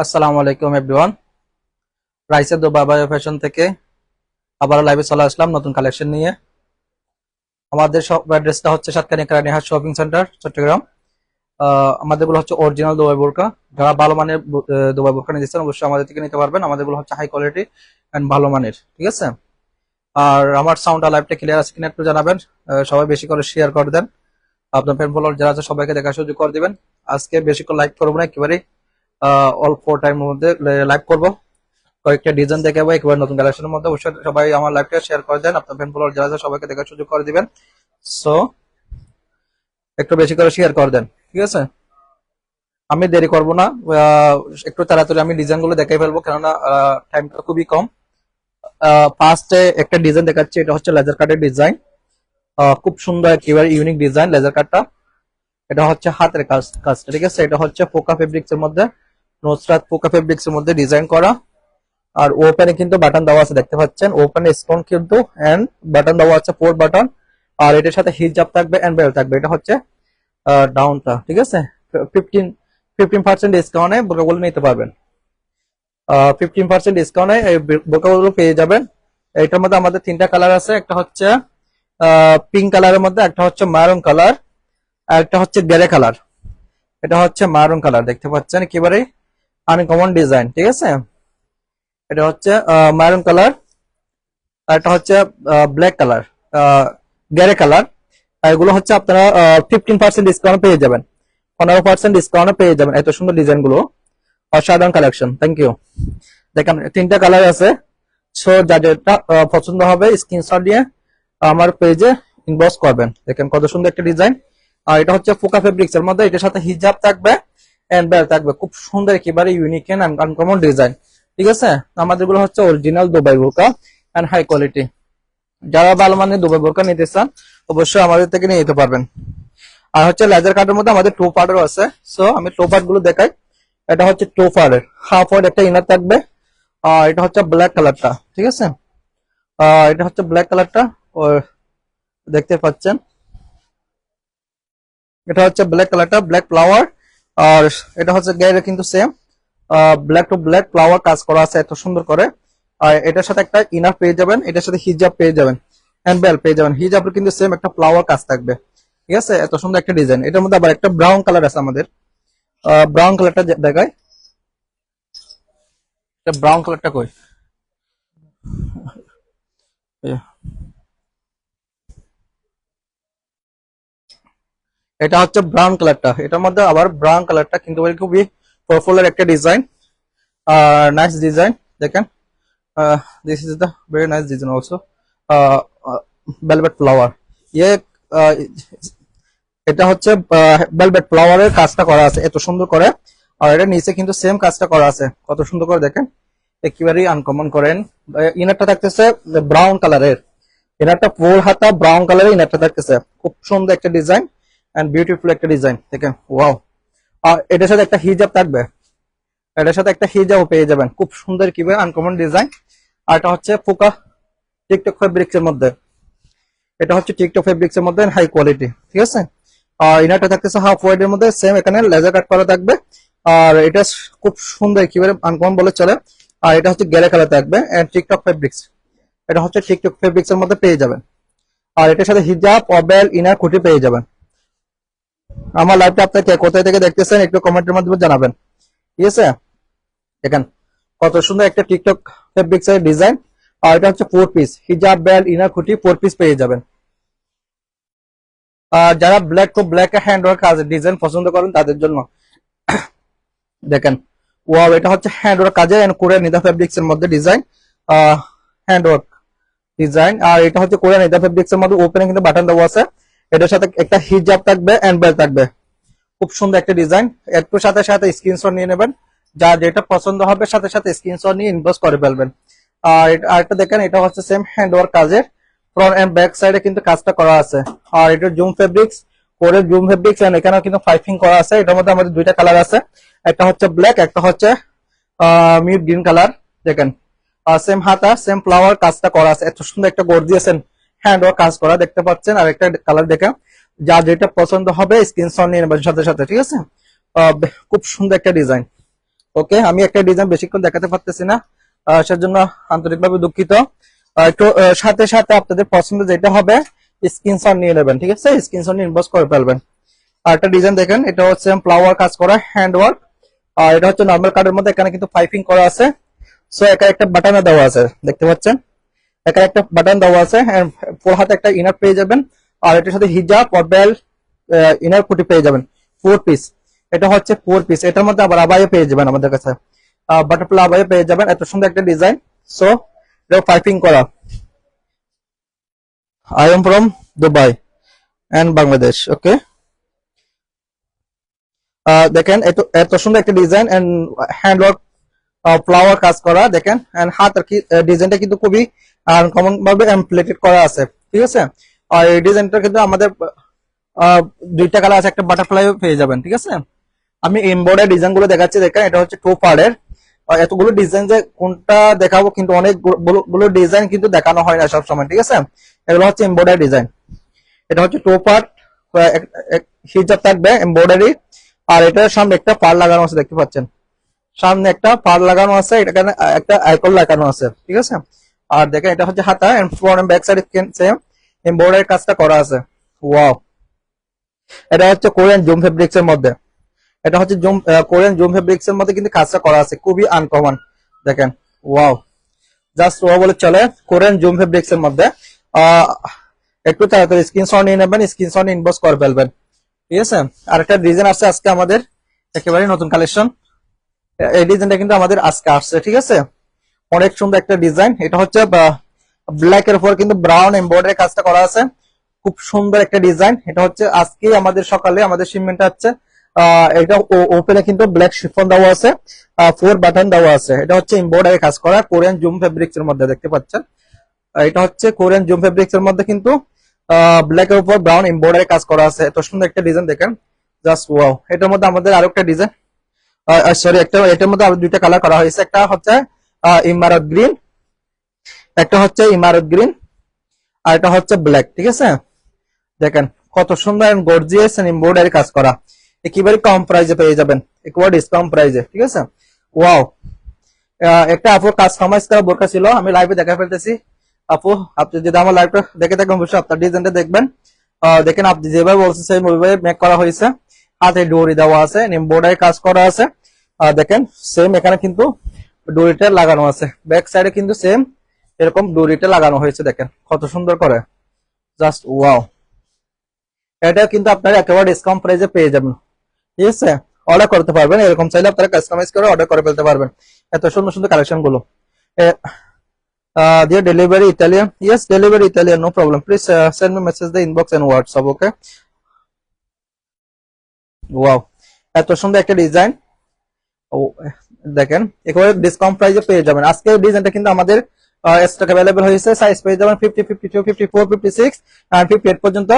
আসসালামু আলাইকুম এভরিওয়ান। রাইসের দুবাই ফ্যাশন থেকে আবার লাইভে চলে আসলাম নতুন কালেকশন নিয়ে। আমাদের সব অ্যাড্রেসটা হচ্ছে সাতকানিয়া কারানিহাট শপিং সেন্টার, চট্টগ্রাম। আমাদেরগুলো হচ্ছে অরিজিনাল দুবাই বোরকা। যারা ভালো মানের দুবাই বোরকা নিতেছেন অবশ্যই আমাদের থেকে নিতে পারবেন। আমাদেরগুলো হচ্ছে হাই কোয়ালিটি এন্ড ভালো মানের, ঠিক আছে। আর আমার সাউন্ড আর লাইভটা ক্লিয়ার আছে কিনা একটু জানাবেন। সবাই বেশি করে শেয়ার করে দেন। আপনার ফ্রেন্ড ফলোয়ার যারা আছে সবাইকে দেখার সুযোগ করে দিবেন। আজকে বেশি করে লাইভ করবো না, একেবারে অল্প টাইমের মধ্যে লাইভ করবো। কয়েকটা ডিজাইন দেখাবো একেবারে নতুন কালেকশনের মধ্যে। অবশ্যই সবাই আমার লাইভটা শেয়ার করে দেন, আপনার ফ্রেন্ড ফলোয়ার যারা আছে সবাইকে দেখার সুযোগ করে দিবেন। সো একটু বেশি করে শেয়ার করে দেন, ঠিক আছে। আমি দেরি করব না, একটু তাড়াতাড়ি আমি ডিজাইন গুলো দেখাই ফেলবো, কেননা টাইমটা খুবই কম। ফার্স্টে একটা ডিজাইন দেখাচ্ছি, এটা হচ্ছে লেজার কাটের ডিজাইন। খুব সুন্দর একেবারে ইউনিক ডিজাইন লেজার কাটটা। এটা হচ্ছে হাতের কাজটা, ঠিক আছে। এটা হচ্ছে পোকা ফেব্রিক্স এর মধ্যে, নোসরাত পোকা ফেব্রিক্স এর মধ্যে ডিজাইন করা। আর ওপেনে কিন্তু বাটন দেওয়া আছে, দেখতে পাচ্ছেন ওপেনে স্টোন কিন্তু এন্ড বাটন দেওয়া আছে 4 বাটন। আর এটার সাথে হিজাব থাকবে এন্ড বেল্ট থাকবে। এটা হচ্ছে ডাউনটা, ঠিক আছে। 15% ডিসকাউন্টে বোরকাগুলো নিতে পারবেন। 15% ডিসকাউন্টে এই বোরকাগুলো পেয়ে যাবেন। এটার মধ্যে আমাদের তিনটা কালার আছে, একটা হচ্ছে পিঙ্ক কালারের মধ্যে, একটা হচ্ছে মারুন কালার, আর একটা হচ্ছে গ্রে কালার। এটা হচ্ছে মারুন কালার, দেখতে পাচ্ছেন একেবারে আনকমন ডিজাইন, ঠিক আছে। এটা হচ্ছে মারুন কালার, আর এটা হচ্ছে ব্ল্যাক কালার, গ্রে কালার। এগুলো হচ্ছে আপনারা 15% ডিসকাউন্ট পেয়ে যাবেন, 15% ডিসকাউন্ট পেয়ে যাবেন। এত সুন্দর ডিজাইন গুলো, অসাধারণ কালেকশন। Thank you. দেখেন তিনটা কালার আছে। সো যার যেটা পছন্দ হবে স্ক্রিনশট দিয়ে আমার পেজে ইনবক্স করবেন। দেখেন কত সুন্দর একটা ডিজাইন। আর এটা হচ্ছে পোকা ফেব্রিক্স এর মধ্যে, এটার সাথে হিজাব থাকবে এন্ড বেল্ট থাকবে। খুব সুন্দর একেবারে ইউনিক এন্ড আনকমন ডিজাইন, ঠিক আছে। আমাদের গুলো হচ্ছে অরিজিনাল দুবাই বোরকা এন্ড হাই কোয়ালিটি। যারা ভালো মানের দুবাই বোরকা নিতে চান অবশ্যই আমাদের থেকে নিয়ে নিতে পারবেন। আর হচ্ছে লেজার কাটের মধ্যে আমাদের টু পার্টের আছে। সো আমি টু পার্ট গুলো দেখাই। এটা হচ্ছে টু পার্টের, হাফ ওয়াইড একটা ইনার থাকবে। এটা হচ্ছে ব্ল্যাক কালারটা, ঠিক আছে। এটা হচ্ছে ব্ল্যাক কালারটা, দেখতে পাচ্ছেন। এটা হচ্ছে ব্ল্যাক কালারটা, ব্ল্যাক ফ্লাওয়ার। আর এটা হচ্ছে গায়ের কিন্তু same black to black flower কাজ করা আছে এত সুন্দর করে। আর এটার সাথে একটা ইনার পেয়ে যাবেন, এটার সাথে হিজাব পেয়ে যাবেন এন্ড বেল্ট পেয়ে যাবেন। হিজাবের কিন্তু সেম একটা ফ্লাওয়ার কাজ থাকবে, ঠিক আছে। এত সুন্দর একটা ডিজাইন। এটার মধ্যে আবার একটা ব্রাউন কালার আছে আমাদের। ব্রাউন কালারটা দেখায়, ব্রাউন কালারটা কই। এটা হচ্ছে ব্রাউন কালারটা। এটার মধ্যে আবার ব্রাউন কালারটা কিন্তু খুবই পাওয়ারফুল একটা ডিজাইন, নাইস ডিজাইন। দেখেন this is the very nice design also, velvet flower. ইয়ে আহ, এটা হচ্ছে ভেলভেট ফ্লাওয়ারের কাজটা করা আছে এত সুন্দর করে। আর এটা নিচে কিন্তু সেম কাজটা করা আছে, কত সুন্দর করে দেখেন, একেবারেই আনকমন করেন। ইনারটা থাকতেছে ব্রাউন কালারের, ইনারটা ফুল হাতা ব্রাউন কালারের ইনারটা থাকতেছে। খুব সুন্দর একটা ডিজাইন এন্ড বিউটিফুল একটা ডিজাইন, দেখেন ওয়াও। আর এটার সাথে একটা হিজাব থাকবে, এটার সাথে একটা হিজাবও পেয়ে যাবেন। খুব সুন্দর কিভাবে আনকমন ডিজাইন। আর এটা হচ্ছে পোকা টিকটক ফেব্রিক্স এর মধ্যে, এটা হচ্ছে টিকটক ফেব্রিক্স এর মধ্যে হাই কোয়ালিটি, ঠিক আছে। আর ইনারটা থাকতেছে হাফ হোয়াইট এর মধ্যে, সেম এখানে লেজার কাট করা থাকবে। আর এটা খুব সুন্দর কিভাবে আনকমন বলে চলে। আর এটা হচ্ছে গ্রে কালার থাকবে এন্ড টিকটক ফেব্রিক্স, এটা হচ্ছে টিকটক ফেব্রিক্স এর মধ্যে পেয়ে যাবেন। আর এটার সাথে হিজাব অবেল ইনার খুঁটি পেয়ে যাবেন। আমার লাইভটা আপনাকে কোথায় থেকে দেখতেছেন একটু কমেন্টের মাধ্যমে জানাবেন, ঠিক আছে। দেখেন কত সুন্দর একটা টিকটক ফেব্রিক্স এর ডিজাইন। আর এটা হচ্ছে 4 পিস, হিজাব বেল ইনার খুঁটি 4 পিস পেয়ে যাবেন। আর যারা black to black hand work কাজের ডিজাইন পছন্দ করেন তাদের জন্য দেখেন ওয়াও, এটা হচ্ছে হ্যান্ড ওয়ার্ক কাজে কোরিয়ান নিদা ফেব্রিক্স এর মধ্যে ডিজাইন, হ্যান্ড ওয়ার্ক ডিজাইন। আর এটা হচ্ছে কোরিয়ান নিদা ফেব্রিক্স এর মধ্যে ওপেনে কিন্তু বাটন দেওয়া আছে। এটার সাথে একটা হিজাব থাকবে এন্ড বেল্ট থাকবে। খুব সুন্দর একটা ডিজাইন। একটু সাথে সাথে স্ক্রিনশট নিয়ে নেবেন, যা যেটা পছন্দ হবে সাথে সাথে স্ক্রিনশট নিয়ে ইনবক্স করে ফেলবেন। আর আরেকটা দেখেন, এটা হচ্ছে সেম হ্যান্ড ওয়ার্ক কাজের, ফ্রন্ট এন্ড ব্যাক সাইডে কিন্তু কাজটা করা আছে। আর এটা জুম ফেব্রিক্স, কোরের জুম ফেব্রিক্স এন্ড এখানেও কিন্তু পাইপিং করা আছে। এটার মধ্যে আমাদের দুইটা কালার আছে, একটা হচ্ছে ব্ল্যাক, একটা হচ্ছে মিড গ্রিন কালার। দেখেন সেম হাতা সেম ফ্লাওয়ার কাজটা করা আছে, এত সুন্দর একটা গর্জিয়াস হ্যান্ড ওয়ার্ক কাজ করা দেখতে পাচ্ছেন। আর একটা কালার দেখে যা যেটা পছন্দ হবে স্ক্রিনশট নিয়ে নেবেন সাথে সাথে, ঠিক আছে। খুব সুন্দর একটা ডিজাইন, ওকে, আমি একটা ডিজাইন বেশিক্ষণ দেখাতে পারতেছি না, সেজন্য আন্তরিকভাবে দুঃখিত। একটু সাথে সাথে আপনাদের পছন্দ যেটা হবে স্ক্রিনশট নিয়ে নেবেন, ঠিক আছে? স্ক্রিনশট নিয়ে ইনবক্স করে ফেলবেন। আর একটা ডিজাইন দেখেন, এটা হচ্ছে ফ্লাওয়ার কাজ করা হ্যান্ড ওয়ার্ক। আর এটা হচ্ছে নর্মাল কার্ডের মধ্যে, এখানে কিন্তু পাইপিং করা আছে। সো একা একটা বাটনে দেওয়া আছে, দেখতে পাচ্ছেন? এখানে একটা বাটন দেওয়া আছে, ফোর হাতে একটা ইনার পেয়ে যাবেন। আর এটার সাথে হিজাব আর বেল্ট, ইনার কুটি পেয়ে যাবেন, 4 পিস। এটা হচ্ছে 4 পিস, এটার মধ্যে আবার আবাইও পেয়ে যাবেন আমাদের কাছে, বাটারফ্লাই আবাইও পেয়ে যাবেন। এত সুন্দর একটা ডিজাইন। সো এটা পাইপিং করা। I am from Dubai and Bangladesh. Okay, দেখেন এত এত সুন্দর একটা ডিজাইন এন্ড হ্যান্ডওয়ার্ক, ফ্লাওয়ার কাজ করা দেখেন। এন্ড হাতের ডিজাইনটা কিন্তু খুবই আনকমন ভাবে এমপ্লেটেড করা আছে, ঠিক আছে? আর এই ডিজাইনটা কিন্তু আমাদের দুইটা কালার আছে, একটা বাটারফ্লাই পেয়ে যাবেন, ঠিক আছে? আমি এমব্রয়ডারি ডিজাইন গুলো দেখাচ্ছি, দেখেন এটা হচ্ছে 2 পার্টের। এতগুলো ডিজাইন যে কোনটা দেখাবো, কিন্তু অনেকগুলো ডিজাইন কিন্তু দেখানো হয় না সবসময়, ঠিক আছে? এগুলো হচ্ছে এমব্রয়ডারি ডিজাইন। এটা হচ্ছে 2 পার্ট, হিজাব থাকবে এমব্রয়ডারি। আর এটার সামনে একটা পার লাগানো আছে, দেখতে পাচ্ছেন? সামনে একটা পার লাগানো আছে, এটা একটা আইকন লাগানো আছে, ঠিক আছে? আর দেখেন এটা হচ্ছে হাতা, and front and back side same embroidery কাজটা করা আছে। ওয়াও, এটা হচ্ছে কোরিয়ান জুম ফেব্রিক্স এর মধ্যে। এটা হচ্ছে কোরিয়ান জুম ফেব্রিক্স এর মধ্যে কিন্তু কাজটা করা আছে, খুবই আনকমন দেখেন। ওয়াও, জাস্ট ওয়াও বলে চলে। কোরিয়ান জুম ফেব্রিক্স এর মধ্যে আহ একটু তাড়াতাড়ি স্ক্রিনশট নিয়ে নেবেন, স্ক্রিনশট ইনবক্স করে ফেলবেন, ঠিক আছে? আর একটা ডিজাইন আছে আজকে আমাদের, একেবারে নতুন কালেকশন। এই ডিজাইনটা কিন্তু আমাদের আজকে আসছে, ঠিক আছে? অনেক সুন্দর একটা ডিজাইন। এটা হচ্ছে ব্ল্যাক এর উপর কিন্তু ব্রাউন এমব্রয়ডারি কাজটা করা আছে, খুব সুন্দর একটা ডিজাইন। এটা হচ্ছে আজকে আমাদের সকালে আমাদের শিপমেন্ট আছে। এটা ওপেনে কিন্তু ব্ল্যাক শিফন দেওয়া আছে, 4 বাটন দেওয়া আছে। এটা হচ্ছে এমব্রয়ডারি কাজ করা কোরিয়ান জুম ফেব্রিক্স এর মধ্যে, দেখতে পাচ্ছেন? এটা হচ্ছে কোরিয়ান জুম ফেব্রিক্স এর মধ্যে কিন্তু ব্ল্যাক এর উপর ব্রাউন এমব্রয়ডারি কাজ করা আছে। এত সুন্দর একটা ডিজাইন দেখেন, জাস্ট ওয়াও। এটার মধ্যে আমাদের আরো একটা ডিজাইন, সরি, এটার মধ্যে আরো দুইটা কালার করা হয়েছে। একটা হচ্ছে ইমারত গ্রিন, একটা হচ্ছে ইমারত গ্রিন, আর এটা হচ্ছে ব্ল্যাক, ঠিক আছে? দেখেন কত সুন্দর গর্জিয়াস এমব্রয়ডারি কাজ করা, একেবারে কম প্রাইসে পেয়ে যাবেন, একেবারে ডিসকাউন্ট প্রাইসে, ঠিক আছে? ওয়াও, একটা আপু কাস্টমাইজ করা বোরকা ছিল, আমি লাইভে দেখা ফেলতেছি। আপু, আপনি যদি আমার লাইভটা দেখে থাকেন অবশ্যই আপনার ডিজাইনটা দেখবেন। দেখেন আপনি যেভাবে বলছেন সেই ভাবে মেক করা হয়েছে, হাতে ডোরি দেওয়া আছে, এমব্রয়ডারি কাজ করা আছে। দেখেন সেম এখানে কিন্তু ডোরিটা লাগানো আছে, ব্যাক সাইডে কিন্তু সেম এরকম ডোরিটা লাগানো হয়েছে, দেখেন কত সুন্দর করে, জাস্ট ওয়াও। এটা কিন্তু আপনারা একেবারে ডিসকাউন্ট প্রাইসে পেয়ে যাবেন, ঠিক আছে? অর্ডার করতে পারবেন, এরকম চাইলে আপনারা কাস্টমাইজ করে অর্ডার করে ফেলতে পারবেন। এত সুন্দর সুন্দর কালেকশন গুলো। Dear delivery Italian, yes, delivery Italian, no problem. Please send me message the inbox and WhatsApp, okay? Wow, এত সুন্দর একটা ডিজাইন। দেখেন একেবারে ডিসকাউন্ট প্রাইসে পেয়ে যাবেন। আজকে ডিজাইনটা কিন্তু আমাদের স্টক অ্যাভেলেবল হয়েছে, সাইজ পেয়ে যাবেন 50, 52, 54, 56 আর 58 পর্যন্ত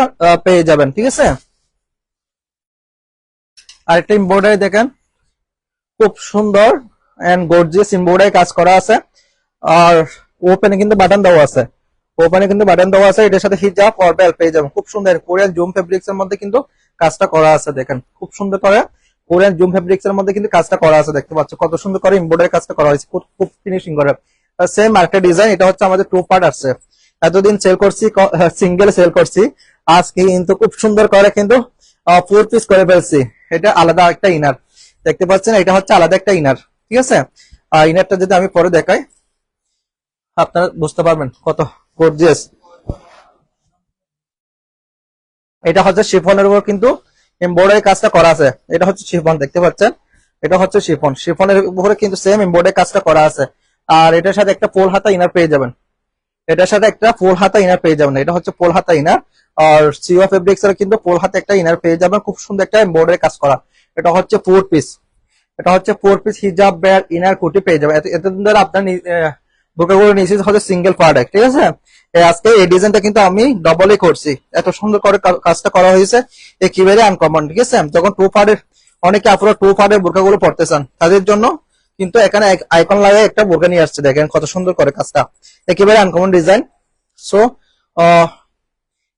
পেয়ে যাবেন, ঠিক আছে? আর একটা এমব্রয়ডারি দেখেন, খুব সুন্দর এন্ড গর্জিয়াস এমব্রয়ডারি কাজ করা আছে। আর ওপেনে কিন্তু বাটন দেওয়া আছে, ওপেনে কিন্তু বাটন দেওয়া আছে। এটার সাথে হিজাব আর বেল্ট পেয়ে যাবেন, খুব সুন্দর কোরিয়ান জুম ফেব্রিক্স এর মধ্যে কিন্তু কাজটা করা আছে। দেখেন খুব সুন্দর করে কোরিয়ান জুম ফেব্রিক্স এর মধ্যে কিন্তু কাজটা করা আছে, দেখতে পাচ্ছ কত সুন্দর করে এমব্রয়ডারি কাজটা করা হয়েছে, খুব ফিনিশিং করে। সেম আরেকটা ডিজাইন, এটা হচ্ছে আমাদের 2 পার্ট আছে। এতদিন সেল করছি সিঙ্গেল সেল করছি, আজকে কিন্তু খুব সুন্দর করে কিন্তু 4 পিস করে ফেলছি। এটা আলাদা একটা ইনার, দেখতে পাচ্ছেন? এটা হচ্ছে আলাদা একটা ইনার, ঠিক আছে? ইনারটা যদি আমি পরে দেখাই আপনারা বুঝতে পারবেন কত গর্জিয়াস। এটা হচ্ছে শিফনের উপর কিন্তু এমব্রয়ডারি কাজটা করা আছে। এটা হচ্ছে শিফন, দেখতে পাচ্ছেন? এটা হচ্ছে শিফন, শিফনের উপরে কিন্তু সেম এমব্রয়ডারি কাজটা করা আছে। আর এটার সাথে একটা পোল হাতা ইনার পেয়ে যাবেন, এটার সাথে একটা পোল হাতা ইনার পেয়ে যাবেন। এটা হচ্ছে পোল হাতা ইনার। আর সিওয়া ফেব্রিক্স এর কিন্তু পোল হাতে একটা ইনার পেয়ে যাবেন, খুব সুন্দর একটা এমব্রয়ডারি কাজ করা। এটা হচ্ছে 4 পিস, এটা হচ্ছে 4 পিস হিজাব বেল্ট ইনার কোটি পেয়ে যাবেন। এত ধরে আপনার বোরকাগুলো নিচে হচ্ছে সিঙ্গেল প্রোডাক্ট, ঠিক আছে? আজকে এই ডিজাইনটা কিন্তু আমি ডবলই করছি, এত সুন্দর করে কাজটা করা হয়েছে, একেবারে আনকমন, ঠিক আছে? যখন 2 পার্টের অনেকে আপনারা 2 পার্টের বোরকাগুলো পড়তে চান তাদের জন্য কিন্তু এখানে আইকন লাগায় একটা বোরকা নিয়ে আসছে, দেখেন কত সুন্দর করে কাজটা, একেবারে আনকমন ডিজাইন। সো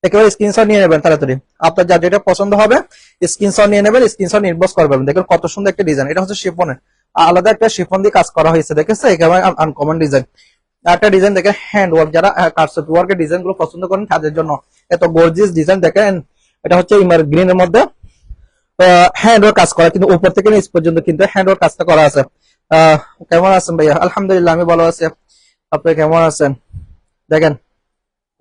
একেবারে স্ক্রিনশট নিয়ে নেবেন তাড়াতাড়ি, আপনার যা যেটা পছন্দ হবে স্ক্রিনশট নিয়ে নেবেন, স্ক্রিনশট ইনবক্স করবেন। দেখেন কত সুন্দর একটা ডিজাইন, এটা হচ্ছে শিফনের আলাদা একটা শিফন দিয়ে কাজ করা হয়েছে, দেখেছে একেবারে আনকমন ডিজাইন। একটা ডিজাইন দেখেন হ্যান্ড ওয়ার্ক, যারা কারচুপি ওয়ার্কের ডিজাইন গুলো পছন্দ করেন তাদের জন্য এত গর্জিয়াস ডিজাইন দেখেন। এটা হচ্ছে ইমার গ্রিন এর মধ্যে হ্যান্ড ওয়ার্ক কাজ করা, কিন্তু উপর থেকে নিচ পর্যন্ত কিন্তু হ্যান্ড ওয়ার্ক কাজটা করা আছে। কেমন আছেন ভাইয়া? আলহামদুলিল্লাহ আমি ভালো আছি, আপনি কেমন আছেন? দেখেন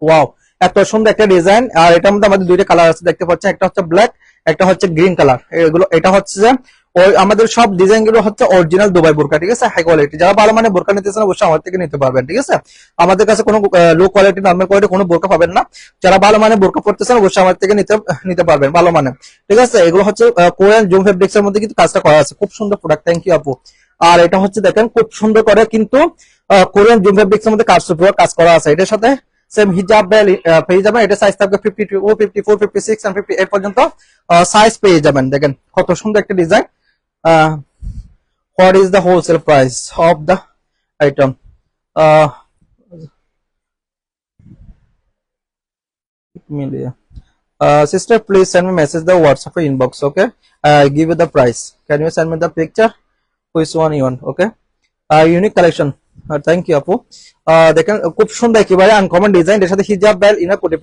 ওয়াও, এত সুন্দর একটা ডিজাইন। আর এটার মধ্যে আমাদের দুইটা কালার আছে দেখতে পাচ্ছেন, একটা হচ্ছে ব্ল্যাক, একটা হচ্ছে গ্রিন কালার। এগুলো এটা হচ্ছে যে ওই আমাদের সব ডিজাইন গুলো হচ্ছে অরিজিনাল দুবাই বোরকা, ঠিক আছে, হাই কোয়ালিটি। যারা ভালো মানে বোরকা নিতে চান অবশ্যই আমার থেকে নিতে পারবেন, ঠিক আছে। আমাদের কাছে কোনো লো কোয়ালিটি নরমাল কোয়ালিটি কোনো বোরকা পাবেন না। যারা ভালো মানে বোরকা পড়তে চান অবশ্যই আমার থেকে নিতে নিতে পারবেন ভালো মানে, ঠিক আছে। এগুলো হচ্ছে কোরিয়ান জুম ফেব্রিক্স এর মধ্যে কিন্তু কাজটা করা আছে, খুব সুন্দর প্রোডাক্ট, থ্যাংক ইউ আপু। আর এটা হচ্ছে দেখেন খুব সুন্দর করে কিন্তু কোরিয়ান জুম ফেব্রিক্স এর মধ্যে কাজ করা আছে। এটার সাথে সেম হিজাব বেল পেয়ে যাবেন। এটা সাইজ থাকবে 52, 54, 56 এন্ড 58 পর্যন্ত সাইজ পেয়ে যাবেন। দেখেন কত সুন্দর একটা design. What is the wholesale price of the item? মিলিয়ে sister, please send me message the WhatsApp inbox, okay? Give you the price. Can you send me the picture? Which one you want? Okay. Unique collection, thank you আপু। দেখেন খুব সুন্দর একেবারে uncommon design, এর সাথে হিজাব bell inner কোটে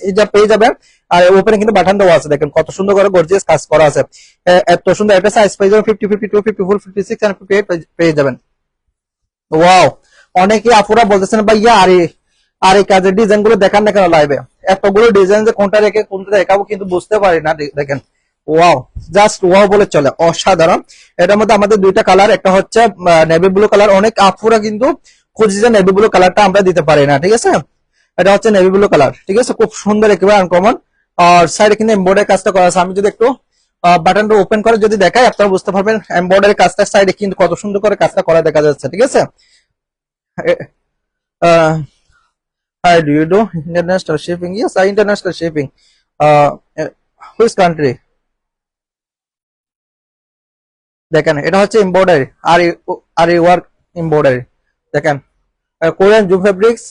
হিজাব পেয়ে যাবেন। আর ওপেনে কিন্তু বাটন দেওয়া আছে, দেখেন কত সুন্দর করে গর্জিয়াস কাজ করা আছে। এত সুন্দর একটা সাইজ পেয়ে যাবেন 50, 52, 54, 56 এন্ড 58 পেয়ে যাবেন। ওয়াও, অনেকে আপুরা বলতেছেন ভাইয়া আর এই কাজের ডিজাইন গুলো দেখান না কেন লাইভে? এতগুলো ডিজাইন যে কোনটা রেখে কোনটা দেখাবো কিন্তু বুঝতে পারি না। দেখেন ওয়াও, জাস্ট ওয়াও বলে চলে, অসাধারণ। এটার মধ্যে আমাদের দুইটা কালার, একটা হচ্ছে নেভি ব্লু কালার। অনেক আপুরা কিন্তু খুঁজছে যে নেভি ব্লু কালারটা আমরা দিতে পারি না, ঠিক আছে। এটা হচ্ছে নেভি ব্লু কালার, ঠিক আছে, খুব সুন্দর একেবারে আনকমন। আর সাইডে কিন্তু এমব্রয়ডারি কাজটা করা আছে। আমি যদি একটু বাটনটা ওপেন করে যদি দেখাই আপনারা বুঝতে পারবেন এমব্রয়ডারি কাজটা সাইডে কিন্তু কত সুন্দর করে কাজটা করা দেখা যাচ্ছে, ঠিক আছে। Hi, do you do international shipping? Yes, I international shipping. Which country? দেখেন এটা হচ্ছে এমব্রয়ডারি, আর ওয়ার্ক এমব্রয়ডারি। দেখেন কোরিয়ান জুম ফেব্রিক্স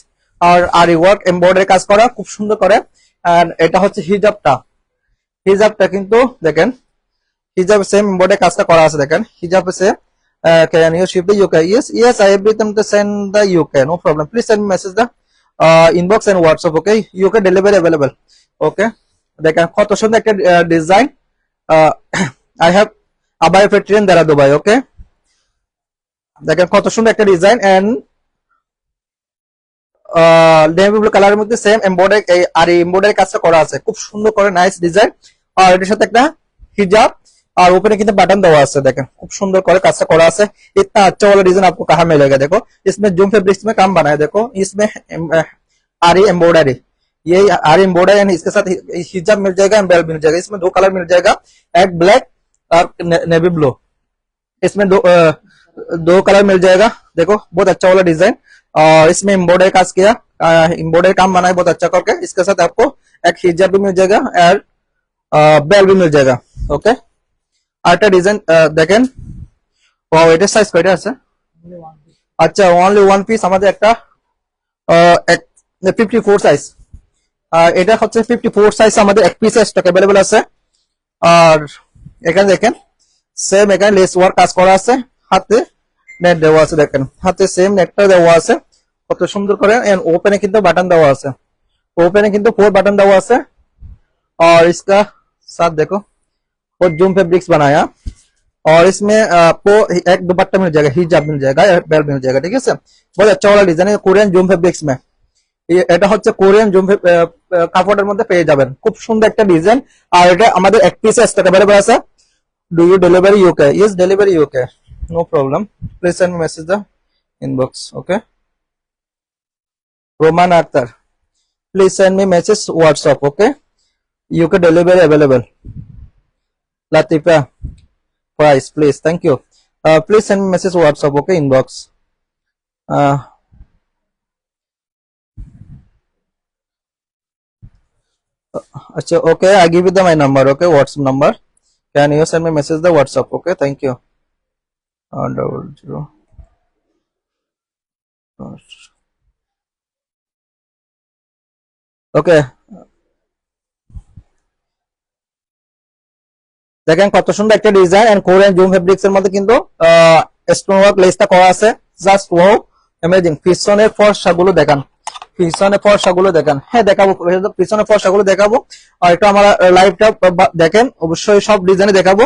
আর ওয়ার্ক এমব্রয়ডারি কাজ করা খুব সুন্দর করে। আর এটা হচ্ছে হিজাবটা কিন্তু দেখেন হিজাব সেম এমব্রয়ডারি কাজটা করা আছে। দেখেন হিজাব same. Can you ship the UK? Yes, I have written to send the UK. No problem. Please send me message the inbox and WhatsApp. Okay, UK delivery available. Okay. দেখেন কত সুন্দর একটা design. I have Abaya factory in Dara, Dubai. Okay. দেখেন কত সুন্দর একটা design and navy blue কালারের মধ্যে সেম এমব্রয়ডারি আর এমব্রয়ডারি কাজটা করা আছে, খুব সুন্দর করে নাইস ডিজাইন। আর এটার সাথে একটা হিজাব আর ওপরে কিন্তু বাটন দেওয়া আছে। देखो खूब सुंदर করে কাজটা করা আছে। इतना अच्छा वाला डिजाइन आपको कहाँ मिलेगा? देखो इसमें जूम फैब्रिक्स में काम बना है। देखो इसमें आरी एम्ब्रॉयडरी, ये आरी एम्ब्रॉयडरी एंड इसके साथ हिजाब मिल जाएगा, बेल मिल जाएगा। इसमें दो कलर मिल जाएगा, एक ब्लैक और नेवी ब्लू। इसमें दो कलर मिल जाएगा। देखो बहुत अच्छा वाला डिजाइन। और इसमें एम्ब्रॉयडरी काज किया, एम्ब्रॉयडरी काम बना है बहुत अच्छा करके। इसके साथ आपको एक हिजाब भी मिल जाएगा और बेल भी मिल जाएगा। ओके। আরেকটা ডিজাইন দেখেন, ওয়াও, এটা সাইজ কয়টা আছে? আচ্ছা, অনলি ওয়ান পিস আমাদের একটা 54 সাইজ। এটা হচ্ছে 54 সাইজ, আমাদের এক পিস স্টক अवेलेबल আছে। আর এখানে দেখেন সেম এখানে লেস ওয়ার্ক কাজ করা আছে, হাতে নেট দেওয়া আছে। দেখেন হাতে সেম নেটটা দেওয়া আছে কত সুন্দর করে। এন্ড ওপেনে কিন্তু বাটন দেওয়া আছে, ओपन है किंतु 4 बटन दवा से। और इसका साथ देखो और जूम फैब्रिक्स बनाया और इसमें आपको एक दुपट्टा मिल जाएगा, हिजाब मिल जाएगा, बेल्ट मिल जाएगा। ठीक है सर, बहुत अच्छा वाला डिजाइन है कोरियन जूम फैब्रिक्स में। এটা হচ্ছে কোরিয়ান জুম কাপড়ের মধ্যে পেয়ে যাবেন, খুব সুন্দর একটা ডিজাইন। আর এটা আমাদের এক পিস স্টক अवेलेबल আছে। Do you delivery UK? Yes, delivery UK, no problem. Please send me message the inbox. Okay. Roman Akhtar, please send me message WhatsApp. Okay, UK delivery available. Latifa, price please, thank you. Please send me message WhatsApp. Okay, inbox. Achha, okay, I give you my number. Okay, WhatsApp number. Can you send me message the WhatsApp? Okay, thank you. 00. Okay. দেখেন কত সুন্দর একটা design and Korean zoom fabrics এর মধ্যে কিন্তু stone work লেসটা করা আছে। Just wow, amazing. পিছনের ফর্সাগুলো দেখেন, পিছনের ফর্সাগুলো দেখেন। হ্যাঁ দেখাবো, পিছনের ফর্সাগুলো দেখাবো। আর একটু আমার লাইভটা দেখেন, অবশ্যই সব ডিজাইনে দেখাবো।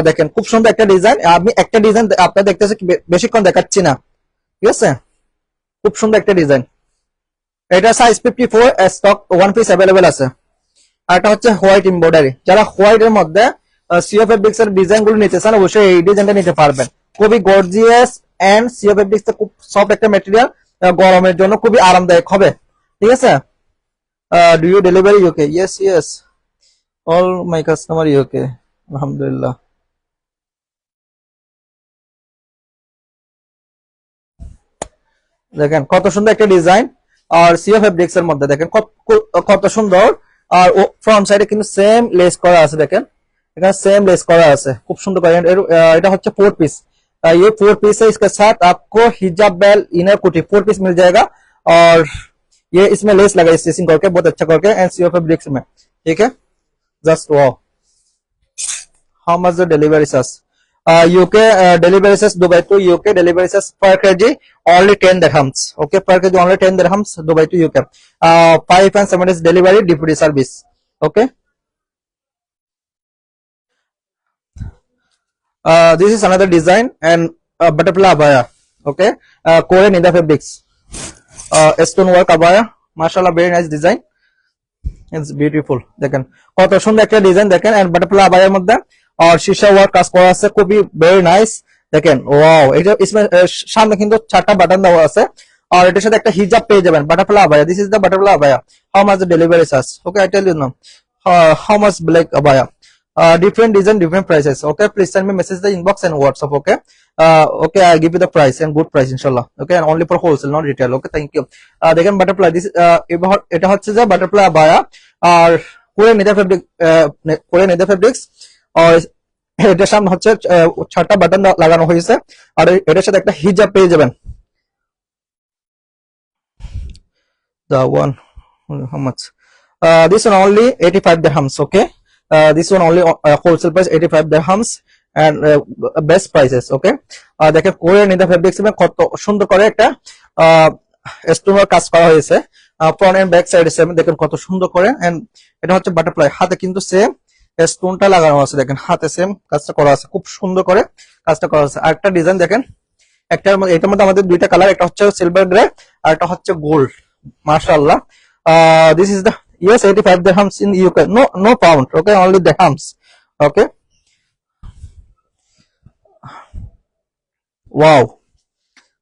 দেখেন খুব সুন্দর একটা ডিজাইন। আমি একটা ডিজাইন আপনারা দেখতেছি, বেশিক্ষণ দেখাচ্ছি না, ঠিক আছে। খুব সুন্দর একটা ডিজাইন। এটা size 54, stock one piece available আছে। আর এটা হচ্ছে হোয়াইট এমব্রয়ডারি। যারা হোয়াইট এর মধ্যে সিও ফেব্রিক্স এর ডিজাইন গুলো নিতে চান, অবশ্যই এই ডিজাইনটা নিতে পারবেন। খুবই গর্জিয়াস এন্ড সিও ফেব্রিক্স খুব সফট একটা ম্যাটেরিয়াল, গরমের জন্য খুবই আরামদায়ক হবে, ঠিক আছে। Do you delivery UK? Yes yes, all my customer UK, আলহামদুলিল্লাহ। দেখেন কত সুন্দর একটা ডিজাইন, আর সিও ফেব্রিক্স এর মধ্যে দেখেন কত সুন্দর। আর ফ্রন্ট সাইডে কিন্তু সেম লেস করা আছে, দেখেন এখানে सेम लेस करा है, खूब सुंदर এটা হচ্ছে 4 पीस। ये 4 पीस है, इसके साथ आपको हिजाब बेल इनर कुटी 4 पीस मिल जाएगा। और ये इसमें लेस लगा स्टिचिंग करके बहुत अच्छा करके एंड सीओ फैब्रिक्स में, ठीक है। Just wow. How much the delivery charge? UK delivery charge Dubai to UK delivery charge per KG only 10 dirhams, okay, per kg only 10 dirhams, Dubai to UK, 5 and 7 days delivery DPD service, okay. This is another design and butterfly abaya, okay. Korean in the fabrics, stone work abaya, mashallah, very nice design, it's beautiful। দেখেন কত সুন্দর একটা design, দেখেন and butterfly আবায়ার মধ্যে আর সীসা work কাজ করা আছে, খুবই ভেরি নাইস। দেখেন ওয়াও, এটা সামনে কিন্তু 4টা বাটন দেওয়া আছে। আর এটার সাথে একটা হিজাব পেয়ে যাবেন, বাটারফ্লাই আবায়া। দিস ইজ দ্য বাটারফ্লাই আবায়া। How much the delivery charge? Okay, I tell you now. How much black আবায়া? Different design, different prices, okay. Please send me message the inbox and WhatsApp, okay. Okay, I give you the price and good price inshallah, okay, and only for wholesale, not retail, okay. Thank you। দেখেন butterfly, this এটা হচ্ছে যে butterfly আবায়া আর Korean leather fabric, Korean leather fabrics. আর এটার সামনে হচ্ছে 6টা বাটন লাগানো হয়েছে, আর এটার সাথে একটা হিজাব পেয়ে যাবেন। The one, how much? This one only 85 dirhams, okay. This one only wholesale price 85 dirhams and best prices, okay. দেখেন কোরিয়ান নেদার ফেব্রিক্স এর কত সুন্দর করে একটা স্টোনের কাজ করা হয়েছে, ফ্রন্ট এন্ড ব্যাক সাইডে সেম, দেখেন কত সুন্দর করে। এন্ড এটা হচ্ছে বাটারফ্লাই, হাতে কিন্তু সেম স্টোনটা লাগানো আছে, দেখেন হাতে সেম কাজটা করা আছে, খুব সুন্দর করে কাজটা করা আছে। আরেকটা ডিজাইন দেখেন, এটার মধ্যে আমাদের দুইটা কালার, একটা হচ্ছে সিলভার গ্রে আর একটা হচ্ছে গোল্ড, মাশাআল্লাহ। This is the, yes, 85 dirhams in UK, no pound, okay, only dirhams, okay. Wow,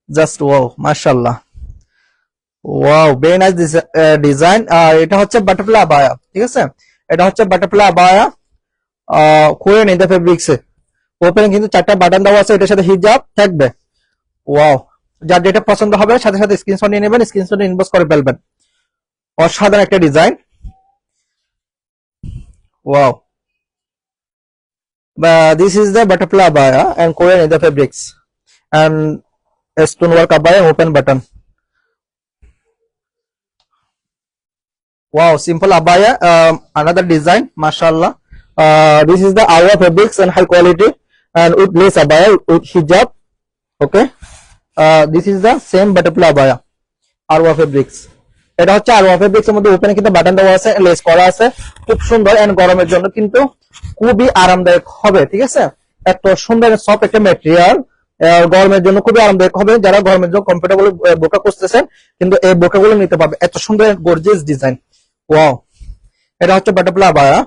just wow, mashallah, wow, very nice this design। এটা হচ্ছে বাটারফ্লাই আবায়া, ঠিক আছে। এটা হচ্ছে বাটারফ্লাই আবায়া কোরিয়ান ইন দ্য ফেব্রিক্স এ। ওপেনে কিন্তু 4টা বাটন দেওয়া আছে, এটার সাথে হিজাব থাকবে। ওয়াও, যার যেটা পছন্দ হবে সাথে সাথে স্ক্রিনশট নিয়ে নেবেন, স্ক্রিনশট ইনবক্স করে ফেলবেন। অসাধারণ একটা design, wow. This is the butterfly abaya and Korean in the fabrics and stonework abaya, open button. Wow, simple abaya, another design, mashallah. This is the Awa fabrics and high quality and with lace abaya with hijab, okay. This is the same butterfly abaya, Arwa fabrics। এটা হচ্ছে Arwa fabrics এর মধ্যে ওপেনে কিন্তু button দেওয়া আছে, less করা আছে, খুব সুন্দর এন্ড গরমের জন্য কিন্তু খুবই আরামদায়ক হবে, ঠিক আছে। এত সুন্দর সফট একটা ম্যাটেরিয়াল, গরমের জন্য খুবই আরামদায়ক হবে। যারা গরমের জন্য কমফোর্টেবল বোরকা খুঁজতেছেন কিন্তু এই বোরকাগুলো নিতে পারবে, এত সুন্দর গর্জিয়াস ডিজাইন। ওয়াও, এটা হচ্ছে বাটারফ্লাই আবায়া,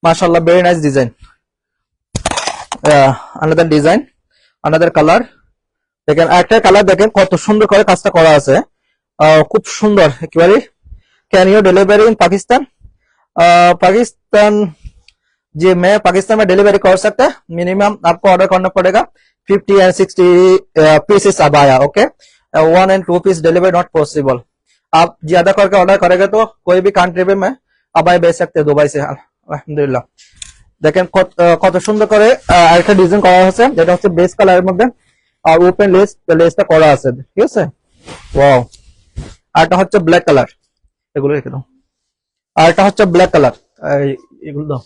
মাশাআল্লাহ, very nice design. Another design, another colour, দেখেন একটা কালার, দেখেন কত সুন্দর করে কাজটা করা আছে, খুব সুন্দর একেবারে। कैन यू डिलीवरी इन पाकिस्तान? पाकिस्तान जी, मैं पाकिस्तान में डिलीवरी कर सकता है। मिनिमम आपको ऑर्डर करना पड़ेगा 50 and 60 पीसेस अबाया, okay. 1 and 2 piece delivery not possible. आप ज्यादा करके ऑर्डर करेंगे तो कोई भी कंट्री में मैं अबाया बेच सकते हैं, दुबई से, আলহামদুলিল্লাহ। দেখেন কত সুন্দর করে আরেকটা ডিজাইন করা হয়েছে, যেটা হচ্ছে বেস কালারের মধ্যে আর ওপেন লেসটা করা আছে, ঠিক আছে। ওয়াও, আরটা হচ্ছে ব্ল্যাক কালার, এগুলো রেখে দাও। আরটা হচ্ছে ব্ল্যাক কালার, এগুলো দাও।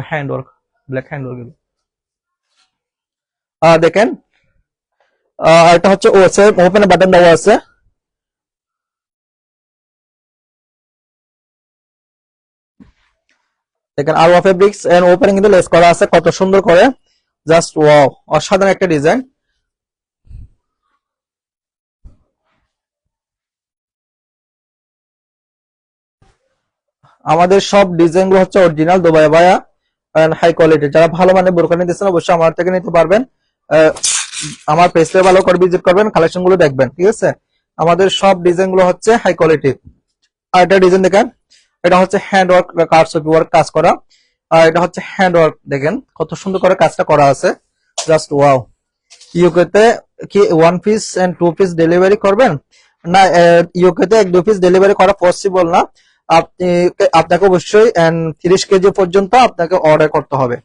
Hand work, black hand work. দেখেন এটা হচ্ছে ওপেন বাটন দেওয়া আছে। দেখেন আরওয়া ফেব্রিক্স এন্ড ওপেনিং কিন্তু লেস করা আছে কত সুন্দর করে, জাস্ট ওয়াও, অসাধারণ একটা ডিজাইন। আমাদের সব ডিজাইন গুলো হচ্ছে অরিজিনাল দুবাই বায়া এন্ড হাই কোয়ালিটি। যারা ভালো মানের বোরকা নিতেছেন অবশ্যই আমার থেকে নিতে পারবেন। আমার পেজে ভালো করে ভিজিট করবেন, কালেকশন গুলো দেখবেন, ঠিক আছে। আমাদের সব ডিজাইন গুলো হচ্ছে হাই কোয়ালিটি। আর এটা ডিজাইন দেখেন, এটা হচ্ছে হ্যান্ড ওয়ার্ক, কারচুপি ওয়ার্ক কাজ করা। আর এটা হচ্ছে হ্যান্ড ওয়ার্ক, দেখেন কত সুন্দর করে কাজটা করা আছে, জাস্ট ওয়াও। ইউকে তে কি 1 পিস এন্ড 2 পিস ডেলিভারি করবেন না? ইউকে তে 1-2 পিস ডেলিভারি করা পসিবল না। আপনি আপনাকে অবশ্যই 30 কেজি পর্যন্ত আপনাকে অর্ডার করতে হবে।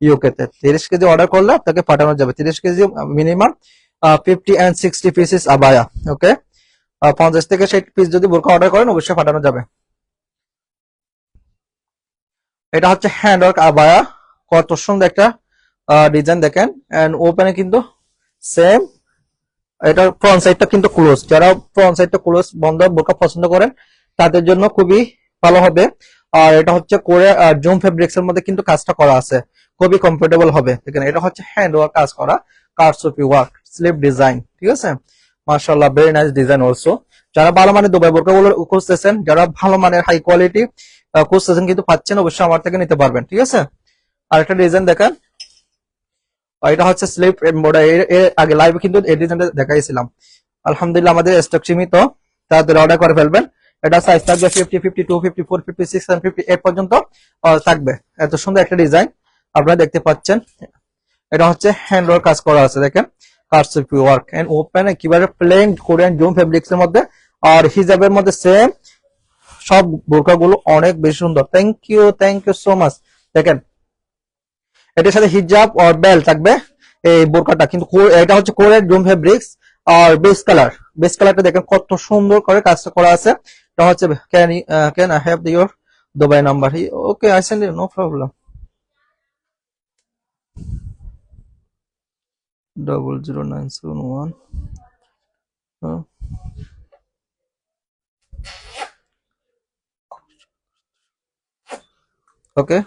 ইউকে তে 30 কেজি অর্ডার করলে আপনাকে পাঠানো যাবে। 30 কেজি মিনিমাম 50 and 60 পিসেস আবায়া, ওকে। 50 থেকে 60 পিস যদি বোরকা অর্ডার করেন অবশ্যই পাঠানো যাবে। এটা হচ্ছে হ্যান্ড ওয়ার্ক আবায়া, কত সুন্দর একটা ডিজাইন দেখেন। এন্ড ওপেনে কিন্তু সেম, এটা ফ্রন্ট সাইডটা কিন্তু ক্লোজ। যারা ফ্রন্ট সাইডটা ক্লোজ বন্ধ বোরকা পছন্দ করেন তাদের জন্য খুবই ভালো হবে। আর এটা হচ্ছে করে জুম ফেব্রিক্স এর মধ্যে কিন্তু কাজটা করা আছে, খুবই কমফোর্টেবল হবে। দেখেন এটা হচ্ছে হ্যান্ড ওয়ার্ক কাজ করা, কারচুপি ওয়ার্ক, স্লিপ ডিজাইন, ঠিক আছে। মাশাআল্লাহ, ভেরি নাইস ডিজাইন অলসো। যারা ভালো মানের দুবাই বোরকা গুলো খুঁজতেছেন, যারা ভালো মানের হাই কোয়ালিটি খুঁজতেছেন কিন্তু পাচ্ছেন, অবশ্যই আমার থেকে নিতে পারবেন, ঠিক আছে। আর একটা ডিজাইন দেখেন, এটা হচ্ছে স্লিপ এমব্রয়ডারি। এর আগে লাইভে কিন্তু এই ডিজাইনটা দেখাইছিলাম। আলহামদুলিল্লাহ আমাদের স্টক সীমিত, তাদের অর্ডার করে ফেলবেন। এটা সাইজ থাকবে 50, 52, 54, 56 and 58 পর্যন্ত থাকবে। এত সুন্দর একটা ডিজাইন আপনারা দেখতে পাচ্ছেন। এটা হচ্ছে হ্যান্ড ওয়ার্ক কাজ করা আছে, দেখেন কারচুপি ওয়ার্ক এন্ড ওপেন, একেবারে প্লেন কোরিয়ান জুম ফেব্রিক্স এর মধ্যে। আর হিজাবের মধ্যে সেম, সব বোরকা গুলো অনেক বেশি সুন্দর। Thank you so much. দেখেন এটার সাথে হিজাব আর বেল্ট থাকবে এই বোরকাটা, কিন্তু এটা হচ্ছে কোরিয়ান জুম ফেব্রিক্স। আর বেস কালারটা দেখেন কত সুন্দর করে কাজটা করা আছে। এটা হচ্ছে can I have your Dubai number? Okay, I send you, no problem. 00971 okay.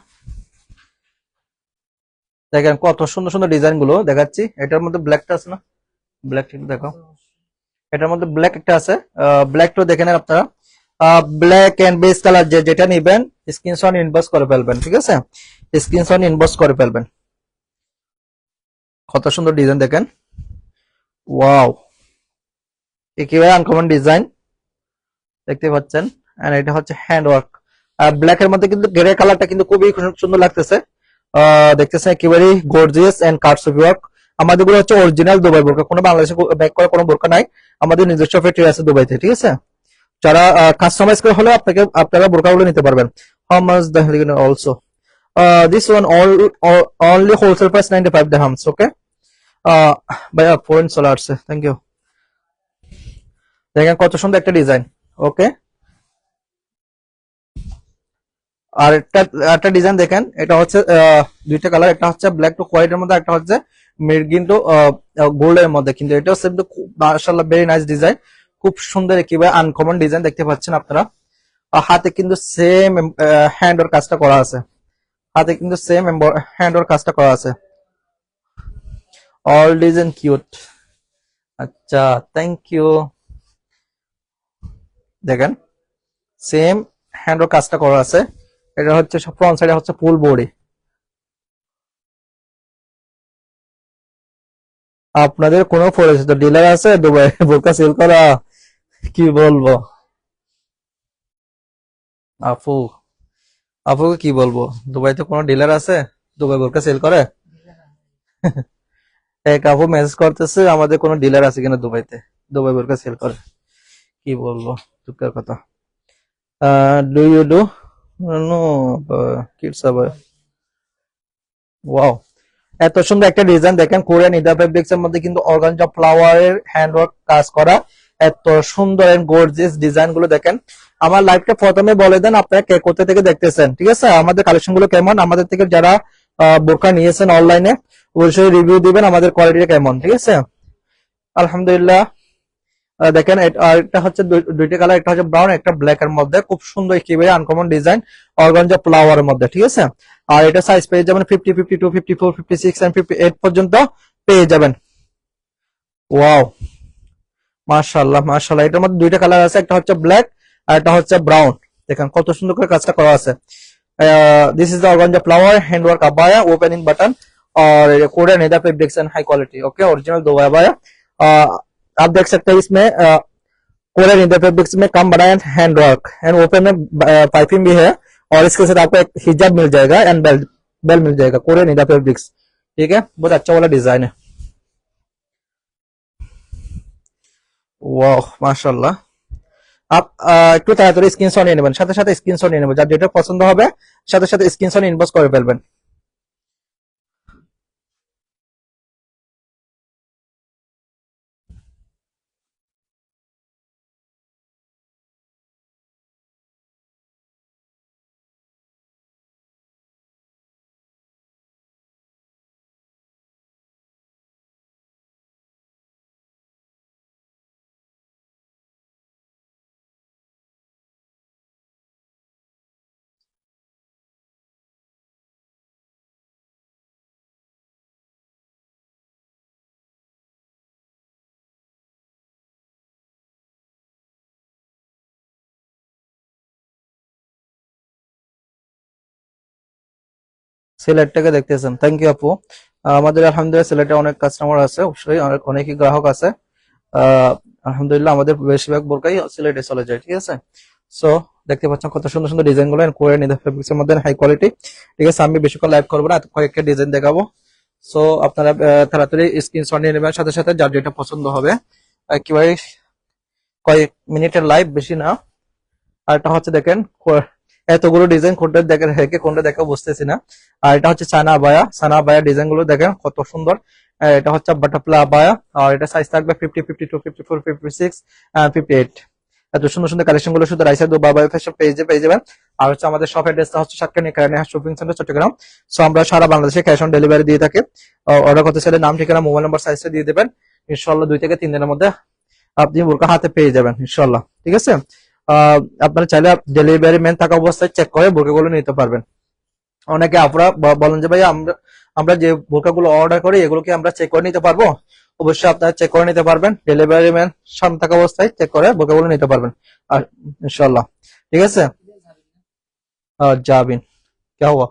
দেখেন কত সুন্দর সুন্দর ডিজাইন গুলো দেখাচ্ছি। এটার মধ্যে ব্ল্যাকটা আছে না? ব্ল্যাক একটু দেখো, এটার মধ্যে ব্ল্যাক একটা আছে, ব্ল্যাকটা দেখে নেন আপনারা। ব্ল্যাক এন্ড বেস কালার যেটা নেবেন স্ক্রিনশট ইনবক্স করে ফেলবেন, ঠিক আছে। স্ক্রিনশট ইনবক্স করে ফেলবেন। কত সুন্দর ডিজাইন দেখেন, ওয়াও, একেবারে আনকমন ডিজাইন দেখতে পাচ্ছেন। এন্ড এটা হচ্ছে হ্যান্ড ওয়ার্ক। ব্ল্যাক এর মধ্যে কিন্তু গ্রে কালারটা কিন্তু খুবই সুন্দর লাগতেছে, দেখতেছেন একেবারে গর্জিয়াস এন্ড কারচুপি ওয়ার্ক। আমাদের গুলো হচ্ছে অরিজিনাল দুবাই বোরকা, কোনো বাংলাদেশে ব্যাক করা কোনো বোরকা নাই। আমাদের নিজস্ব ফ্যাক্টরি আছে দুবাইতে, ঠিক আছে। যারা কাস্টমাইজ করে হলে আপনারা বোরকাগুলো নিতে পারবেন। How much the also this one only wholesale price 95 dirhams, ওকে। ভাইয়া পয়েন্ট চলে আসছে, থ্যাংক ইউ। দেখেন কত সুন্দর একটা ডিজাইন, ওকে। আর একটা ডিজাইন দেখেন, এটা হচ্ছে দুইটা কালার, একটা হচ্ছে ব্ল্যাক টু হোয়াইট এর মধ্যে, একটা হচ্ছে মেরগিন টু গোল্ড এর মধ্যে। কিন্তু এটা হচ্ছে মাশাআল্লাহ ভেরি নাইস ডিজাইন, খুব সুন্দর একেবারে আনকমন ডিজাইন দেখতে পাচ্ছেন আপনারা। হাতে কিন্তু সেম হ্যান্ড ওর কাজটা করা আছে, হাতে কিন্তু সেম হ্যান্ড ওর কাজটা করা আছে। অল ডিজাইন কিউট, আচ্ছা, থ্যাংক ইউ। দেখেন সেম হ্যান্ড ওর কাজটা করা আছে। এটা হচ্ছে ফ্রন্ট সাইডে হচ্ছে ফুল বডি। আপনাদের কোনো পরিচিত ডিলার আছে দুবাই বোরকা সেল করা? কি বলবো আপু, আপুকে কি বলবো, দুবাইতে কোনো ডিলার আছে দুবাই বোরকা সেল করে? এক আপু মেসেজ করতেছে আমাদের কোনো ডিলার আছে কিনা দুবাইতে দুবাই বোরকা সেল করে। কি বলবো, দুঃখের কথা। Do you do? No kids আবার। ওয়াও, এত সুন্দর একটা ডিজাইন দেখেন, কোরিয়ান ইদা ফেব্রিক্স এর মধ্যে কিন্তু অর্গানজা ফ্লাওয়ারের হ্যান্ডওয়ার্ক কাজ করা, এত সুন্দর এন্ড গর্জিয়াস ডিজাইন গুলো দেখেন। আমার লাইভটা প্রথমে বলে দেন আপনারা কে কোথা থেকে দেখতেছেন, ঠিক আছে? আমাদের কালেকশন গুলো কেমন, আমাদের থেকে যারা বোরকা নিয়েছেন অনলাইনে অবশ্যই রিভিউ দিবেন আমাদের কোয়ালিটি কেমন, ঠিক আছে? আলহামদুলিল্লাহ। দেখেন আর এটা হচ্ছে দুইটা কালার, একটা হচ্ছে ব্রাউন, একটা ব্ল্যাক এর মধ্যে, খুব সুন্দর একেবারে আনকমন ডিজাইন অর্গানজা ফ্লাওয়ারের মধ্যে, ঠিক আছে? আর এটা সাইজ পেয়ে যাবেন 50, 52, 54, 56 এন্ড 58 পর্যন্ত পেয়ে যাবেন। ওয়াও, মাশাআল্লাহ মাশাআল্লাহ। এটার মধ্যে দুইটা কালার আছে, একটা হচ্ছে ব্ল্যাক আর একটা হচ্ছে ব্রাউন। দেখেন কত সুন্দর করে কাজটা করা আছে। This is the organza flower handwork अबाया ओपनिंग बटन और Korean leather fabrics and high quality. Okay, original दो अबाया। आप देख सकते हैं इसमें कोरियन लेदर फैब्रिक्स में कम बड़ा हैंडवर्क एंड ओपन में पाइपिंग भी है, और इसके साथ आपको एक हिजाब मिल जाएगा एंड बेल बेल मिल जाएगा, कोरियन लेदर फैब्रिक्स। ठीक है, बहुत अच्छा वाला डिजाइन है। वाह माशाल्लाह। आप একটু তাড়াতাড়ি স্ক্রিনশট নিয়ে নেবেন, সাথে সাথে স্ক্রিনশট নিয়ে নেবেন, যার যেটা পছন্দ হবে সাথে সাথে স্ক্রিনশট ইনবক্স করে ফেলবেন। সিলেটটাকে দেখতেছেন, থ্যাংক ইউ আপু। আমাদের আলহামদুলিল্লাহ সিলেটে অনেক কাস্টমার আছে, অবশ্যই অনেকই গ্রাহক আছে। আলহামদুলিল্লাহ আমাদের বেশিরভাগ বোরকাই সিলেটে চলে যায়, ঠিক আছে? সো দেখতে পাচ্ছেন কত সুন্দর সুন্দর ডিজাইন গুলো কোরিয়ান নিদা ফেব্রিক্স এর মধ্যে হাই কোয়ালিটি, ঠিক আছে? আমি বেশিক্ষণ লাইভ করবো না, কয়েকটা ডিজাইন দেখাবো। সো আপনারা তাড়াতাড়ি স্ক্রিনশট নিয়ে নেবেন, সাথে সাথে যার যেটা পছন্দ হবে। একেবারে কয়েক মিনিটের লাইভ, বেশি না। আর এটা হচ্ছে দেখেন এতগুলো ডিজাইন কোনটা দেখেন হেকে কোনটা দেখা বুঝতেছি না। আর এটা হচ্ছে সানা আবায়া ডিজাইন গুলো দেখেন কত সুন্দর। এটা হচ্ছে বাটারফ্লাই আবায়া, আর এটা সাইজ থাকবে 50, 52, 54, 56, 58। এত সুন্দর সুন্দর কালেকশন গুলো শুধু রাইসা দো বাবা ফ্যাশন পেজে পেয়ে যাবেন। আর হচ্ছে আমাদের শপ অ্যাড্রেসটা হচ্ছে সাতকানিয়া কারণে শপিং সেন্টার চট্টগ্রাম। সো আমরা সারা বাংলাদেশে ক্যাশ অন ডেলিভারি দিয়ে থাকি। অর্ডার করতে চাইলে নাম ঠিকানা মোবাইল নাম্বার সাইজটা দিয়ে দেবেন, ইনশাআল্লাহ 2 থেকে 3 দিনের মধ্যে আপনি বোরকা হাতে পেয়ে যাবেন ইনশাআল্লাহ, ঠিক আছে? আপনারা চাইলে ডেলিভারি ম্যান থাকা অবস্থায় চেক করে বোরকাগুলো নিতে পারবেন। অনেকে আপনারা বলেন যে ভাই আমরা যে বোরকাগুলো অর্ডার করি এগুলো কি আমরা চেক করে নিতে পারবো? অবশ্যই আপনারা চেক করে নিতে পারবেন, ডেলিভারি ম্যান সামনে থাকা অবস্থায় চেক করে বোরকাগুলো নিতে পারবেন আর ইনশাআল্লাহ, ঠিক আছে? জাবিন কে হওয়া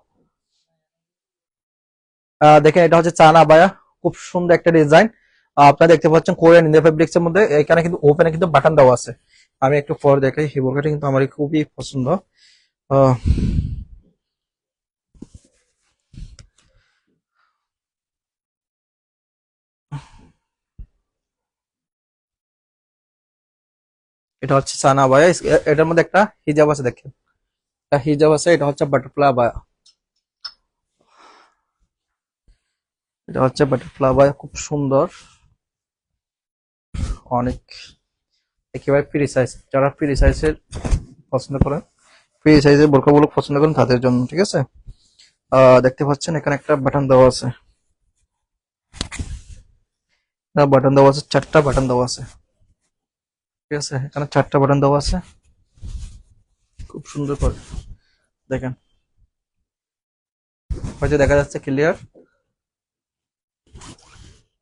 দেখেন এটা হচ্ছে চানা বায়া, খুব সুন্দর একটা ডিজাইন। আপনারা দেখতে পাচ্ছেন কোরিয়ান ইন্ডিয়া ফেব্রিক্স এর মধ্যে, এখানে কিন্তু ওপেনে কিন্তু বাটন দেওয়া আছে। আমি একটু পর দেখাই, এই বোরকাটা কিন্তু আমার খুবই পছন্দ। আহ, এটা হচ্ছে সানা বায়া, এটার মধ্যে একটা হিজাব আছে, দেখেন একটা হিজাব আছে। এটা হচ্ছে বাটারফ্লাই বায়া, এটা হচ্ছে বাটারফ্লাই বায়া, খুব সুন্দর, অনেক একেবারে ফ্রি সাইজ। যারা ফ্রি সাইজের পছন্দ করেন, ফ্রি সাইজের বোরকাগুলো পছন্দ করেন তাদের জন্য, ঠিক আছে? দেখতে পাচ্ছেন এখানে একটা বাটন দেওয়া আছে, বাটন দেওয়া আছে, 4টা বাটন দেওয়া আছে, ঠিক আছে? এখানে 4টা বাটন দেওয়া আছে, খুব সুন্দর করে দেখেন, হয়তো দেখা যাচ্ছে ক্লিয়ার।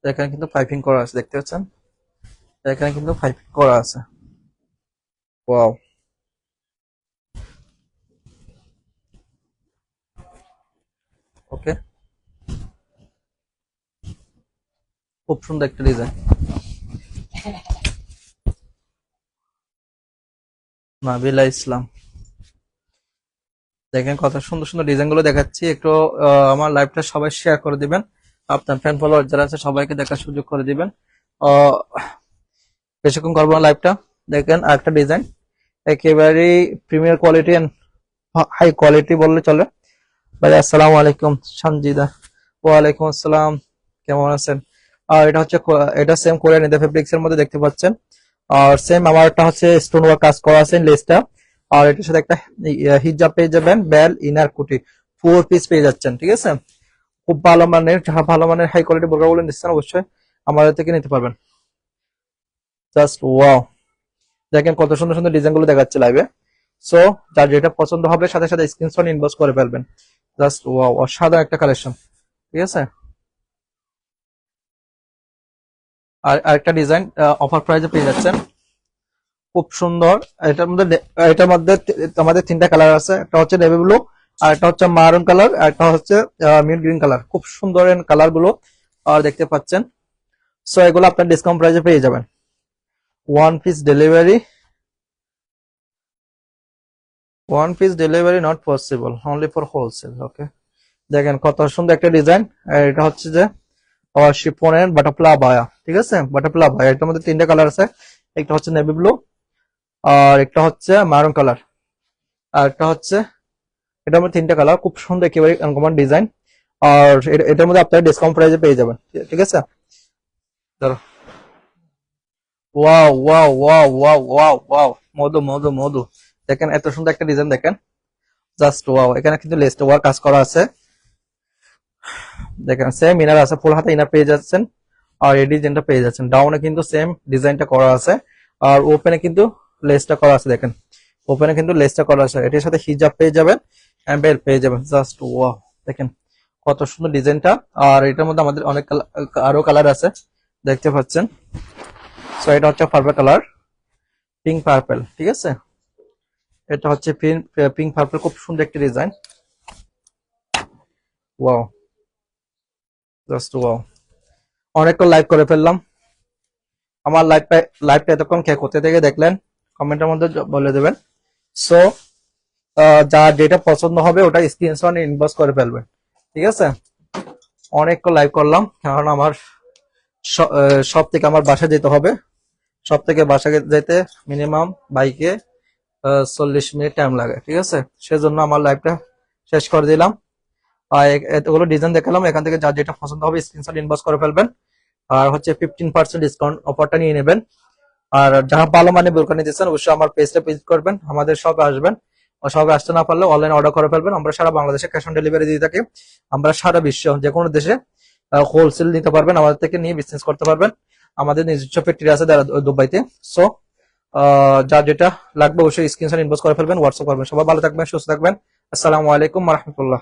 এখানে কিন্তু পাইপিং করা আছে, দেখতে পাচ্ছেন? এখানে কিন্তু পাইপিং করা আছে। ওয়াও, ওকে, খুব সুন্দর একটা ডিজাইন। নাবিলা ইসলাম, দেখেন কত সুন্দর সুন্দর ডিজাইন গুলো দেখাচ্ছি। একটু আমার লাইভটা সবাই শেয়ার করে দিবেন, আপনার ফ্যান ফলোয়ার যারা আছে সবাইকে দেখার সুযোগ করে দিবেন। আহ, বেশিক্ষণ করবো না লাইভটা। দেখেন আরেকটা ডিজাইন, একেবারে premier quality and high quality বললে চলে। ভাই আসসালামু আলাইকুম সঞ্জিদা। ওয়ালাইকুম আসসালাম, কেমন আছেন? আর এটা হচ্ছে এটা সেম কোরিয়ান ইন্ডিয়া ফেব্রিক্স এর মধ্যে দেখতে পাচ্ছেন। আর সেম আমার একটা হচ্ছে স্টোন ওয়ার্ক কাজ করা আছে লেসটা। আর এটার সাথে একটা হিজাব পেয়ে যাবেন, বেল, ইনার, কুটি, 4 পিস পেয়ে যাচ্ছেন। ঠিক আছে, খুব ভালো মানের, যারা ভালো মানের হাই কোয়ালিটি বোরকাগুলো নিচ্ছেন অবশ্যই আমাদের থেকে নিতে পারবেন। জাস্ট ওয়াও, দেখেন কত সুন্দর সুন্দর ডিজাইন গুলো দেখাচ্ছে লাইভে। সো যার যেটা পছন্দ হবে সাথে সাথে স্ক্রিনশট ইনবক্স করে ফেলবেন। জাস্ট ওয়াও, অসাধারণ একটা কালেকশন। ঠিক আছে, আর আরেকটা ডিজাইন অফার প্রাইসে পেয়ে যাচ্ছেন, খুব সুন্দর। এটার মধ্যে আমাদের 3টা কালার আছে, একটা হচ্ছে নেভি ব্লু, আর একটা হচ্ছে মারুন কালার, আর একটা হচ্ছে মিড গ্রিন কালার। খুব সুন্দর কালার গুলো আর দেখতে পাচ্ছেন। সো এগুলো আপনার ডিসকাউন্ট প্রাইসে পেয়ে যাবেন। 1 piece delivery, 1 piece delivery not possible, only for wholesale. Okay, দেখেন কত সুন্দর একটা ডিজাইন। এটা হচ্ছে যে শিফনের বাটারফ্লাই আবায়া। ঠিক আছে, বাটারফ্লাই আবায়া, এটার মধ্যে 3টা কালার আছে, একটা হচ্ছে নেভি ব্লু, আর একটা হচ্ছে মারুন কালার, আর একটা হচ্ছে, এটার মধ্যে 3টা কালার, খুব সুন্দর একেবারে আনকমন ডিজাইন। আর এটার মধ্যে আপনারা ডিসকাউন্ট প্রাইসে পেয়ে যাবেন। ঠিক আছে, চলো। Wow wow wow wow wow wow, মধু মধু মধু, দেখেন এত সুন্দর একটা ডিজাইন দেখেন। জাস্ট ওয়াও, এখানে কিন্তু লেস্ট ওয়ার্ক কাজ করা আছে। দেখেন সেম ইনার আছে, ফুল হাতে ইনার পেয়ে যাচ্ছেন। আর এই ডিজাইনটা পেয়ে যাচ্ছেন, ডাউনে কিন্তু সেম ডিজাইনটা করা আছে। আর ওপেনে কিন্তু লেসটা করা আছে, দেখেন ওপেনে কিন্তু লেসটা করা আছে। এটার সাথে হিজাব পেয়ে যাবেন, বেল্ট পেয়ে যাবেন। জাস্ট ওয়াও, দেখেন কত সুন্দর ডিজাইনটা। আর এটার মধ্যে আমাদের অনেক আরো কালার আছে, দেখতে পাচ্ছেন। সো এটা হচ্ছে পার্পল কালার, পিঙ্ক পার্পল। ঠিক আছে, এটা হচ্ছে পিঙ্ক পার্পল, খুব সুন্দর একটা ডিজাইন। Wow, just wow. অনেকক্ষণ লাইভ করে ফেললাম। আমার লাইভটা এতক্ষণ কে কোথা থেকে দেখলেন কমেন্টের মধ্যে বলে দেবেন। সো যার যেটা পছন্দ হবে ওটা স্ক্রিনশট ইনবক্স করে ফেলবেন। ঠিক আছে, অনেকক্ষণ লাইভ করলাম, কারণ আমার সব থেকে আমার বাসা যেতে হবে। সব থেকে বাসা যেতে মিনিমাম বাইকে 40 মিনিট টাইম লাগে। ঠিক আছে, সেজন্য আমার লাইভটা শেষ করে দিলাম। আর এতগুলো ডিজাইন দেখালাম, এখান থেকে যার যেটা পছন্দ হবে স্ক্রিনশট ইনবক্স করে ফেলবেন। আর হচ্ছে 15% ডিসকাউন্ট অফারটা নিয়ে নেবেন। আর যারা ভালো মানে বোরকা নিতেছেন অবশ্যই আমার পেজটা ভিজিট করবেন, আমাদের শপে আসবেন। শপে আসতে না পারলে অনলাইন অর্ডার করে ফেলবেন। আমরা সারা বাংলাদেশে ক্যাশ অন ডেলিভারি দিয়ে থাকি। আমরা সারা বিশ্ব যে কোনো দেশে হোলসেল নিতে পারবেন, আমাদের থেকে নিয়ে বিজনেস করতে পারবেন। আমাদের নিজস্ব ফ্যাক্টরি আছে দুবাইতে। সো যার যেটা লাগবে অবশ্যই স্ক্রিনশট ইনবক্স করে ফেলবেন, হোয়াটসঅ্যাপ করবেন। সবাই ভালো থাকবেন, সুস্থ থাকবেন। আসসালামু আলাইকুম ওয়া রাহমাতুল্লাহ।